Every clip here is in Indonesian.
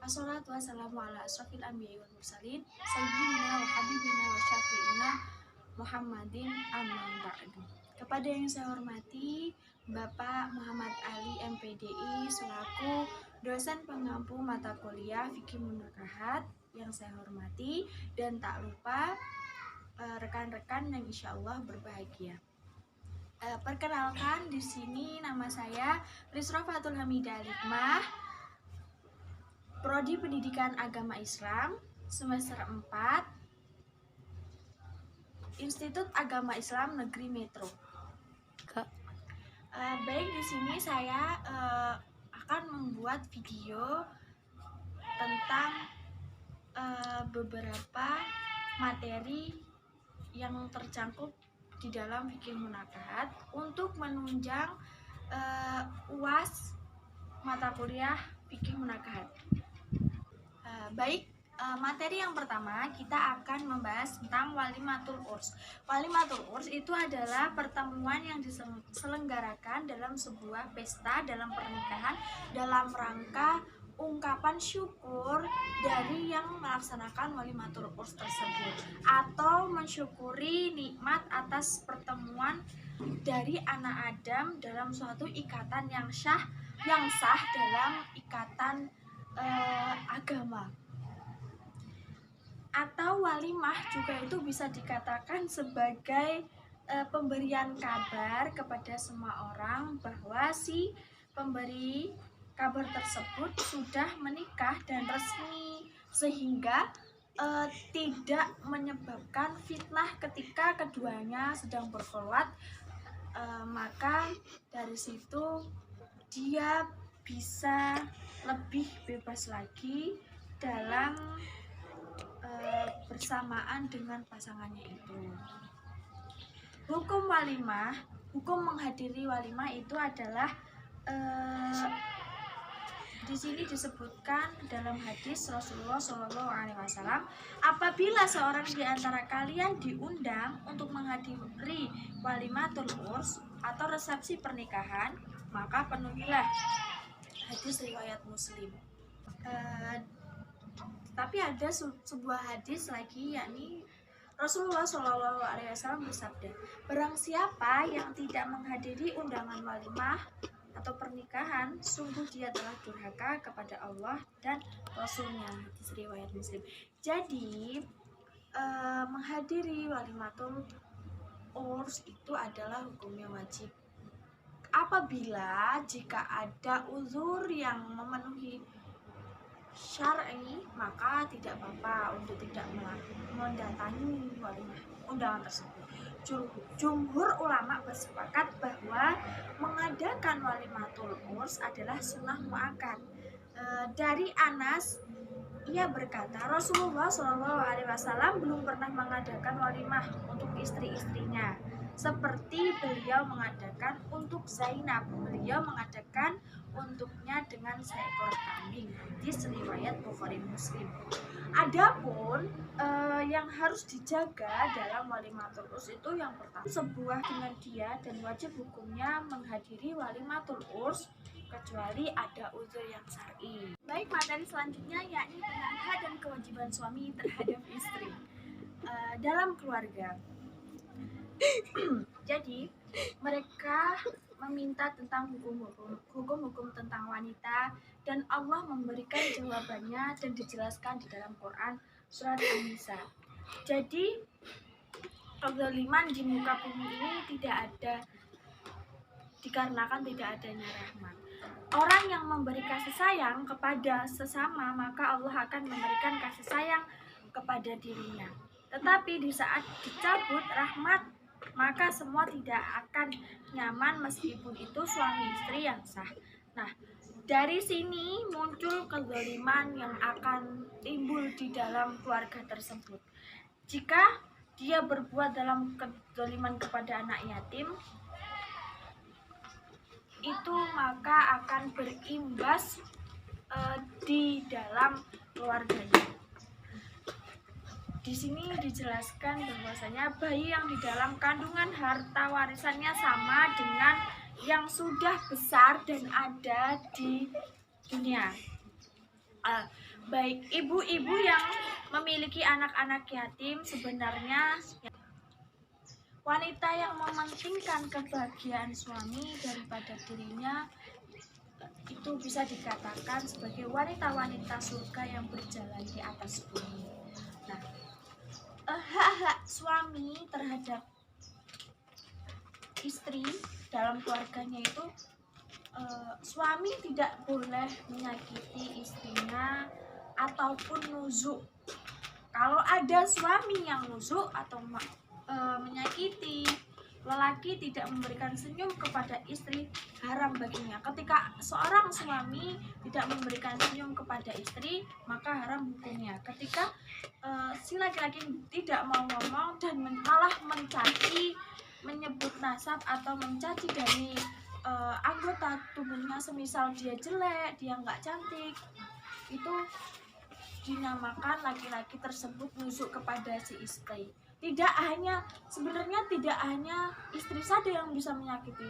Assalatu wassalamu ala asrofil anbiya'i wal mursalin sayyidina wa habibina wa syafi'ina Muhammadin amma ba'du. Kepada yang saya hormati Bapak Muhammad Ali MPDI selaku dosen pengampu mata kuliah Fikih Munakahat yang saya hormati, dan tak lupa rekan-rekan yang insya Allah berbahagia. Perkenalkan, di sini nama saya Risra Fatul Hamidah Alikmah, Prodi Pendidikan Agama Islam semester 4, Institut Agama Islam Negeri Metro. Baik, di sini saya akan membuat video tentang beberapa materi yang tercangkup di dalam fikih munakahat untuk menunjang UAS mata kuliah fikih munakahat. Baik, materi yang pertama kita akan membahas tentang walimatul urs. Walimatul urs itu adalah pertemuan yang diselenggarakan dalam sebuah pesta dalam pernikahan dalam rangka ungkapan syukur dari yang melaksanakan walimatul urs tersebut, atau mensyukuri nikmat atas pertemuan dari anak Adam dalam suatu ikatan yang sah dalam ikatan agama. Atau walimah juga itu bisa dikatakan sebagai pemberian kabar kepada semua orang bahwa si pemberi kabar tersebut sudah menikah dan resmi, sehingga tidak menyebabkan fitnah ketika keduanya sedang berkholwat. Maka dari situ dia bisa lebih bebas lagi dalam bersamaan dengan pasangannya itu. Hukum walimah, hukum menghadiri walimah itu adalah di sini disebutkan dalam hadis Rasulullah SAW, apabila seorang di antara kalian diundang untuk menghadiri walimatul urs atau resepsi pernikahan, maka penuhilah. Hadis riwayat Muslim. Tapi ada sebuah hadis lagi, yakni Rasulullah SAW bersabda, barang siapa yang tidak menghadiri undangan walimah atau pernikahan, sungguh dia telah durhaka kepada Allah dan Rasulnya. Hadis riwayat Muslim. Jadi menghadiri walimatul urs itu adalah hukumnya wajib. Apabila jika ada uzur yang memenuhi syar'i, maka tidak apa-apa untuk tidak mendatangi walimah undangan tersebut. Jumhur ulama bersepakat bahwa mengadakan walimatul urs adalah sunnah muakkad. Dari Anas, ia berkata, Rasulullah SAW belum pernah mengadakan walimah untuk istri-istrinya, seperti beliau mengadakan untuk Zainab. Beliau mengadakan untuknya dengan seekor kambing. Hadis riwayat Bukhari Muslim. Adapun yang harus dijaga dalam walimatul urs itu yang pertama, sebuah dengan dia dan wajib hukumnya menghadiri walimatul urs kecuali ada uzur yang syar'i. Baik, materi selanjutnya yakni tentang hak dan kewajiban suami terhadap istri dalam keluarga. Jadi mereka meminta tentang hukum-hukum tentang wanita, dan Allah memberikan jawabannya dan dijelaskan di dalam Quran surat An-Nisa. Jadi kezaliman di muka bumi ini tidak ada dikarenakan tidak adanya rahmat. Orang yang memberi kasih sayang kepada sesama, maka Allah akan memberikan kasih sayang kepada dirinya. Tetapi di saat dicabut rahmat, maka semua tidak akan nyaman meskipun itu suami istri yang sah. Nah, dari sini muncul kezaliman yang akan timbul di dalam keluarga tersebut. Jika dia berbuat dalam kezaliman kepada anak yatim, itu maka akan berimbas di dalam keluarganya. Di sini dijelaskan bahwasanya bayi yang di dalam kandungan harta warisannya sama dengan yang sudah besar dan ada di dunia. Baik ibu-ibu yang memiliki anak-anak yatim, sebenarnya wanita yang mementingkan kebahagiaan suami daripada dirinya itu bisa dikatakan sebagai wanita-wanita surga yang berjalan di atas bumi. Nah, hak-hak suami terhadap istri dalam keluarganya itu, suami tidak boleh menyakiti istrinya ataupun nuzuk. Kalau ada suami yang nuzuk atau menyakiti, lelaki tidak memberikan senyum kepada istri, haram baginya. Ketika seorang suami tidak memberikan senyum kepada istri, maka haram hukumnya. Ketika si laki-laki tidak mau ngomong dan malah mencaci, menyebut nasab atau mencaci dari anggota tubuhnya, semisal dia jelek, dia nggak cantik, itu dinamakan laki-laki tersebut nusuk kepada si istri. Sebenarnya tidak hanya istri saja yang bisa menyakiti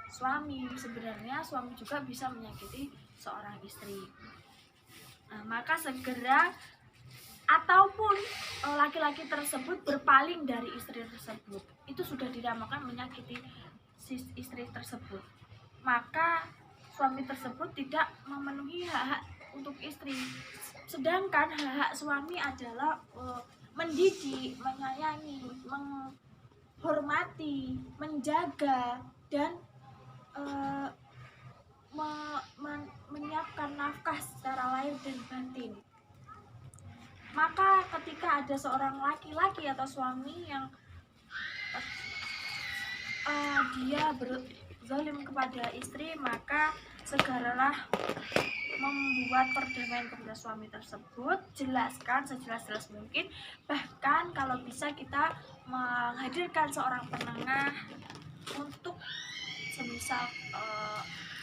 suami, sebenarnya suami juga bisa menyakiti seorang istri. Nah, maka segera ataupun laki-laki tersebut berpaling dari istri tersebut, itu sudah dinamakan menyakiti si istri tersebut. Maka suami tersebut tidak memenuhi hak-hak untuk istri. Sedangkan hak-hak suami adalah mendidik, menyayangi, menghormati, menjaga, dan menyiapkan nafkah secara lahir dan batin. Maka ketika ada seorang laki-laki atau suami yang dia berzalim kepada istri, maka segeralah membuat perdamaian kepada suami tersebut, jelaskan sejelas-jelas mungkin. Bahkan kalau bisa kita menghadirkan seorang penengah untuk semisal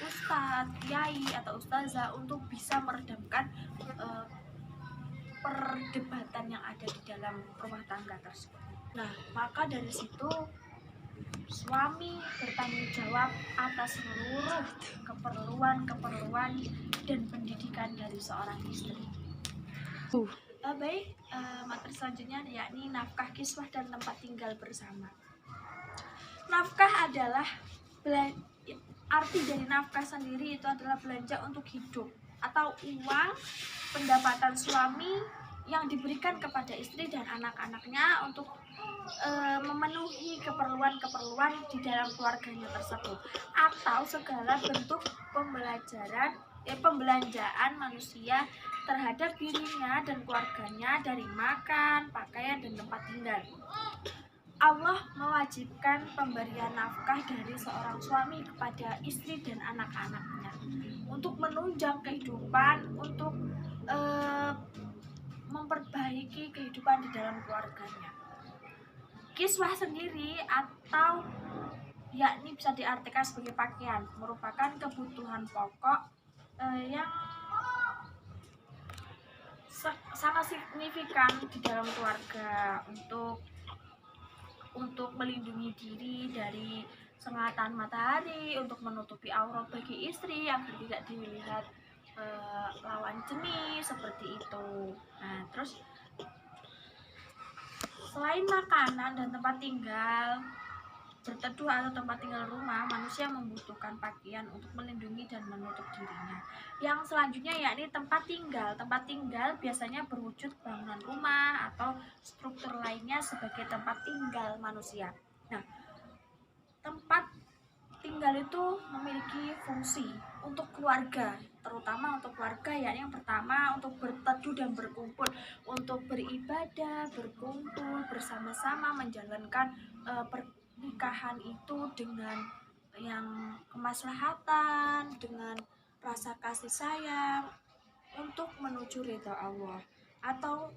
ustadz, kiai atau ustazah untuk bisa meredamkan perdebatan yang ada di dalam rumah tangga tersebut. Nah, maka dari situ suami bertanggung jawab atas seluruh keperluan dan pendidikan dari seorang istri. Baik, materi selanjutnya yakni nafkah kiswah dan tempat tinggal bersama. Nafkah adalah arti dari nafkah sendiri itu adalah belanja untuk hidup atau uang pendapatan suami yang diberikan kepada istri dan anak-anaknya untuk memenuhi keperluan-keperluan di dalam keluarganya tersebut, atau segala bentuk pembelanjaan manusia terhadap dirinya dan keluarganya dari makan, pakaian, dan tempat tinggal. Allah mewajibkan pemberian nafkah dari seorang suami kepada istri dan anak-anaknya untuk menunjang kehidupan, untuk memperbaiki kehidupan di dalam keluarganya. Kiswah sendiri atau yakni bisa diartikan sebagai pakaian, merupakan kebutuhan pokok yang sangat signifikan di dalam keluarga untuk melindungi diri dari sengatan matahari, untuk menutupi aurat bagi istri agar tidak dilihat lawan jenis seperti itu. Nah, terus selain makanan dan tempat tinggal berteduh atau tempat tinggal rumah, manusia membutuhkan pakaian untuk melindungi dan menutup dirinya. Yang selanjutnya yakni tempat tinggal. Tempat tinggal biasanya berwujud bangunan rumah atau struktur lainnya sebagai tempat tinggal manusia. Nah, tempat tinggal itu memiliki fungsi untuk keluarga, terutama untuk keluarga, yakni yang pertama untuk berteduh dan berkumpul, untuk beribadah, berkumpul bersama-sama, menjalankan pernikahan itu dengan yang kemaslahatan, dengan rasa kasih sayang untuk menuju ridha Allah. Atau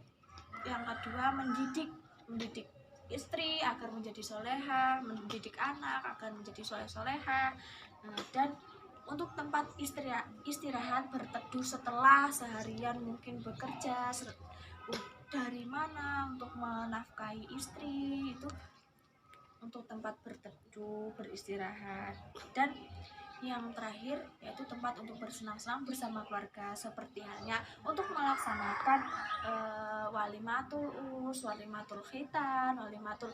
yang kedua mendidik istri agar menjadi soleha, mendidik anak agar menjadi soleha, dan untuk tempat istirahat berteduh setelah seharian mungkin bekerja dari mana untuk menafkahi istri, itu untuk tempat berteduh, beristirahat. Dan Yang terakhir yaitu tempat untuk bersenang-senang bersama keluarga, seperti halnya untuk melaksanakan walimatul us, walimatul khitan, walimatul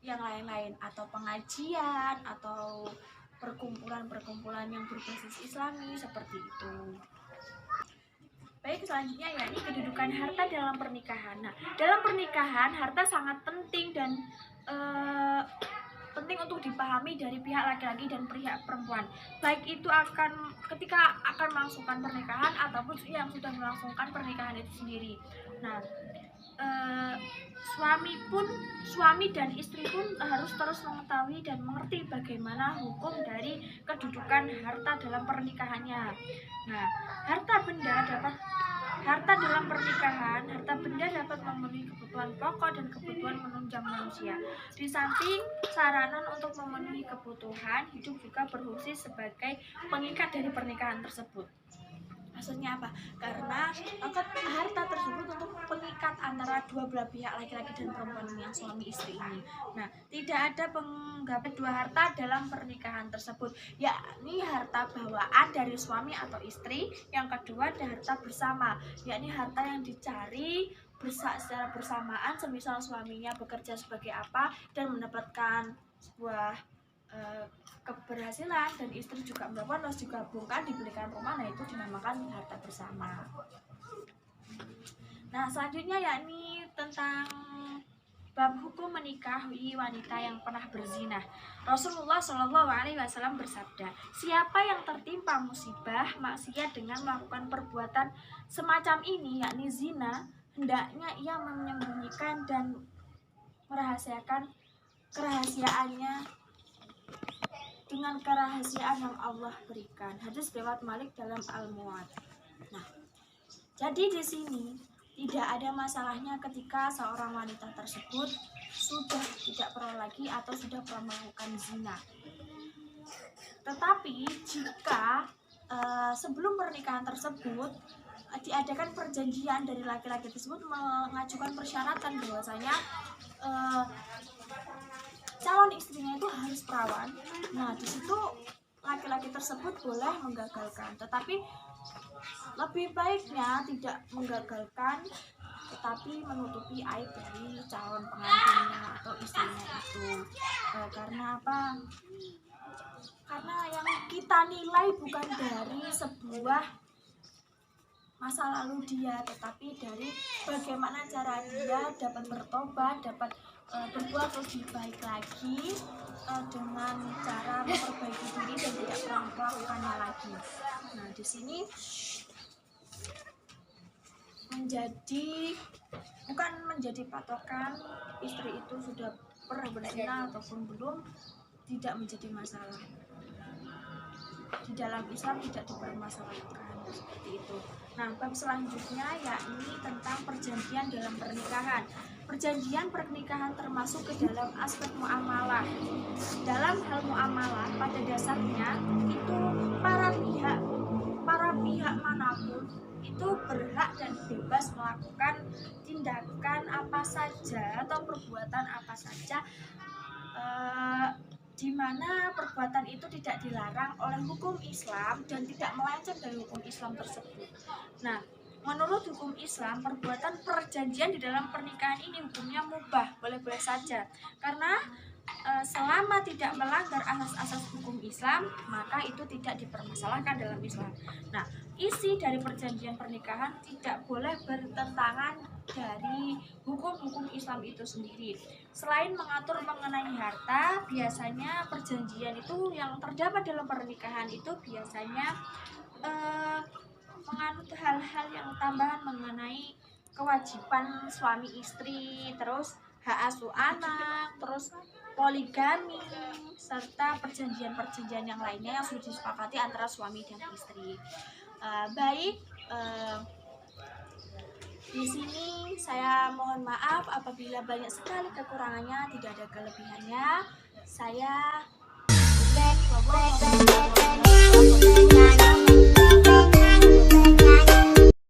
yang lain-lain, atau pengajian atau perkumpulan-perkumpulan yang berbasis Islami seperti itu. Baik, selanjutnya yakni kedudukan harta dalam pernikahan. Nah, dalam pernikahan harta sangat penting dan penting untuk dipahami dari pihak laki-laki dan pihak perempuan. Baik itu akan ketika akan melangsungkan pernikahan ataupun yang sudah melangsungkan pernikahan itu sendiri. Nah, suami dan istri pun harus terus mengetahui dan mengerti bagaimana hukum dari kedudukan harta dalam pernikahannya. Nah, harta dalam pernikahan, harta benda dapat memenuhi kebutuhan pokok dan kebutuhan menunjang manusia. Di samping saranan untuk memenuhi kebutuhan hidup, juga berfungsi sebagai pengikat dari pernikahan tersebut. Maksudnya apa? Karena harta tersebut untuk pengikat antara dua belah pihak, laki-laki dan perempuan yang suami istri ini. Nah, tidak ada penggabungan dua harta dalam pernikahan tersebut, yakni harta bawaan dari suami atau istri. Yang kedua ada harta bersama, yakni harta yang dicari secara bersamaan, semisal suaminya bekerja sebagai apa dan mendapatkan sebuah keberhasilan dan istri juga mendapatkan, harus digabungkan dibelikan rumah. Nah, itu dinamakan harta bersama. Nah, selanjutnya yakni tentang bab hukum menikahi wanita yang pernah berzina. Rasulullah Shallallahu Alaihi Wasallam bersabda, siapa yang tertimpa musibah maksiat dengan melakukan perbuatan semacam ini, yakni zina, hendaknya ia menyembunyikan dan merahasiakan kerahasiaannya dengan kerahasiaan yang Allah berikan. Hadis riwayat Malik dalam Al-Muwatta. Nah, jadi di sini tidak ada masalahnya ketika seorang wanita tersebut sudah tidak pernah lagi atau sudah pernah melakukan zina. Tetapi jika sebelum pernikahan tersebut diadakan perjanjian dari laki-laki tersebut mengajukan persyaratan bahwasanya calon istrinya itu harus perawan. Nah, di situ laki-laki tersebut boleh menggagalkan, tetapi lebih baiknya tidak menggagalkan, tetapi menutupi aib dari calon pengantinnya atau istrinya itu. Karena apa? Karena yang kita nilai bukan dari sebuah masa lalu dia, tetapi dari bagaimana cara dia dapat bertobat, dapat berbuat lebih baik lagi dengan cara memperbaiki diri dan tidak pernah melakukannya lagi. Nah, di sini bukan menjadi patokan istri itu sudah pernah berzina ataupun belum, tidak menjadi masalah. Di dalam Islam tidak dipermasalahkan seperti itu. Nah, bab selanjutnya yakni tentang perjanjian dalam pernikahan. Perjanjian pernikahan termasuk ke dalam aspek muamalah. Dalam hal muamalah pada dasarnya itu para pihak manapun itu berhak dan bebas melakukan tindakan apa saja atau perbuatan apa saja di mana perbuatan itu tidak dilarang oleh hukum Islam dan tidak melenceng dari hukum Islam tersebut. Nah, menurut hukum Islam, perbuatan perjanjian di dalam pernikahan ini hukumnya mubah, boleh-boleh saja. Karena selama tidak melanggar asas-asas hukum Islam, maka itu tidak dipermasalahkan dalam Islam. Nah, isi dari perjanjian pernikahan tidak boleh bertentangan dari hukum-hukum Islam itu sendiri. Selain mengatur mengenai harta, biasanya perjanjian itu yang terdapat dalam pernikahan itu biasanya menganut hal-hal yang tambahan mengenai kewajiban suami istri, terus hak asuh anak, terus poligami, serta perjanjian-perjanjian yang lainnya yang sudah disepakati antara suami dan istri. Di sini saya mohon maaf apabila banyak sekali kekurangannya, tidak ada kelebihannya. Saya